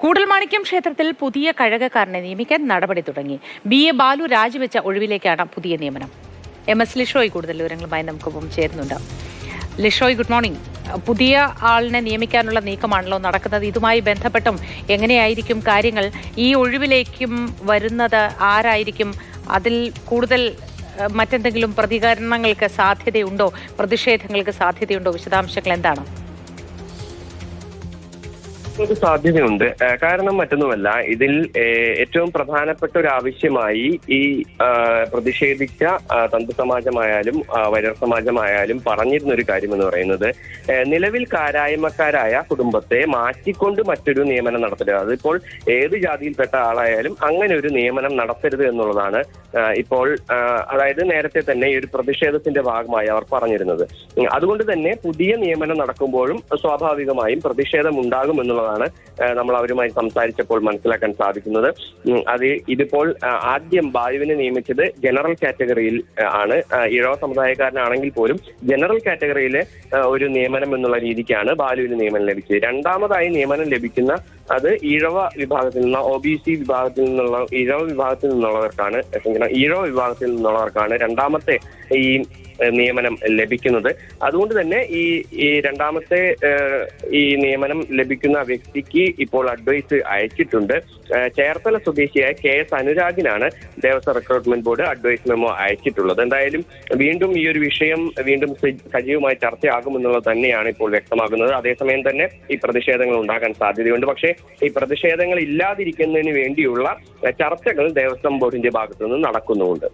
കൂടൽമാണിക്യം ക്ഷേത്രത്തിൽ പുതിയ കഴകക്കാരനെ നിയമിക്കാൻ നടപടി തുടങ്ങി. BA ബാലു രാജിവെച്ച ഒഴിവിലേക്കാണ് പുതിയ നിയമനം. MS ലിഷോയ് കൂടുതൽ വിവരങ്ങളുമായി നമുക്കൊപ്പം ചേരുന്നുണ്ട്. Lishoy, good morning. പുതിയ ആളിനെ നിയമിക്കാനുള്ള നീക്കമാണല്ലോ നടക്കുന്നത്. ഇതുമായി ബന്ധപ്പെട്ടും എങ്ങനെയായിരിക്കും കാര്യങ്ങൾ? ഈ ഒഴിവിലേക്കും വരുന്നത് ആരായിരിക്കും? അതിൽ കൂടുതൽ മറ്റെന്തെങ്കിലും പ്രതികരണങ്ങൾക്ക് സാധ്യതയുണ്ടോ? പ്രതിഷേധങ്ങൾക്ക് സാധ്യതയുണ്ടോ? വിശദാംശങ്ങൾ എന്താണ്? ഒരു സാധ്യതയുണ്ട്. കാരണം മറ്റൊന്നുമല്ല, ഇതിൽ ഏറ്റവും പ്രധാനപ്പെട്ട ഒരു ആവശ്യമായി ഈ പ്രതിഷേധിച്ച തന്തു സമാജമായാലും വൈദ്യർ സമാജമായാലും പറഞ്ഞിരുന്ന ഒരു കാര്യം എന്ന് പറയുന്നത്, നിലവിൽ കാരായ്മക്കാരായ കുടുംബത്തെ മാറ്റിക്കൊണ്ട് മറ്റൊരു നിയമനം നടത്തരുത്. അതിപ്പോൾ ഏത് ജാതിയിൽപ്പെട്ട ആളായാലും അങ്ങനെ ഒരു നിയമനം നടത്തരുത് എന്നുള്ളതാണ് ഇപ്പോൾ, അതായത് നേരത്തെ തന്നെ ഈ ഒരു പ്രതിഷേധത്തിന്റെ ഭാഗമായി അവർ പറഞ്ഞിരുന്നത്. അതുകൊണ്ട് തന്നെ പുതിയ നിയമനം നടക്കുമ്പോഴും സ്വാഭാവികമായും പ്രതിഷേധം ഉണ്ടാകും എന്നുള്ളതാണ് നമ്മൾ അവരുമായി സംസാരിച്ചപ്പോൾ മനസ്സിലാക്കാൻ സാധിക്കുന്നത്. ഇതിപ്പോൾ ആദ്യം ബാലുവിനെ നിയമിച്ചത് ജനറൽ കാറ്റഗറിയിൽ ആണ്. ഇഴവ സമുദായക്കാരനാണെങ്കിൽ പോലും ജനറൽ കാറ്റഗറിയിലെ ഒരു നിയമനം എന്നുള്ള രീതിക്കാണ് ബാലുവിന് നിയമനം ലഭിച്ചത്. രണ്ടാമതായി നിയമനം ലഭിക്കുന്ന അത് ഈഴവ വിഭാഗത്തിൽ നിന്ന്, OBC വിഭാഗത്തിൽ നിന്നുള്ള ഈഴവ വിഭാഗത്തിൽ നിന്നുള്ളവർക്കാണ് രണ്ടാമത്തെ ഈ നിയമനം ലഭിക്കുന്നത്. അതുകൊണ്ട് തന്നെ ഈ രണ്ടാമത്തെ ഈ നിയമനം ലഭിക്കുന്ന വ്യക്തിക്ക് ഇപ്പോൾ അഡ്വൈസ് അയച്ചിട്ടുണ്ട്. ചേർത്തല സ്വദേശിയായ KS അനുരാഗിനാണ് Devaswom recruitment board advise memo അയച്ചിട്ടുള്ളത്. എന്തായാലും വീണ്ടും ഈ ഒരു വിഷയം വീണ്ടും സജീവമായി ചർച്ചയാകുമെന്നുള്ളത് തന്നെയാണ് ഇപ്പോൾ വ്യക്തമാകുന്നത്. അതേസമയം തന്നെ ഈ പ്രതിഷേധങ്ങൾ ഉണ്ടാകാൻ സാധ്യതയുണ്ട്. പക്ഷേ ഈ പ്രതിഷേധങ്ങൾ ഇല്ലാതിരിക്കുന്നതിന് വേണ്ടിയുള്ള ചർച്ചകൾ ദേവസ്വം ബോർഡിന്റെ ഭാഗത്തു നിന്ന് നടക്കുന്നുമുണ്ട്.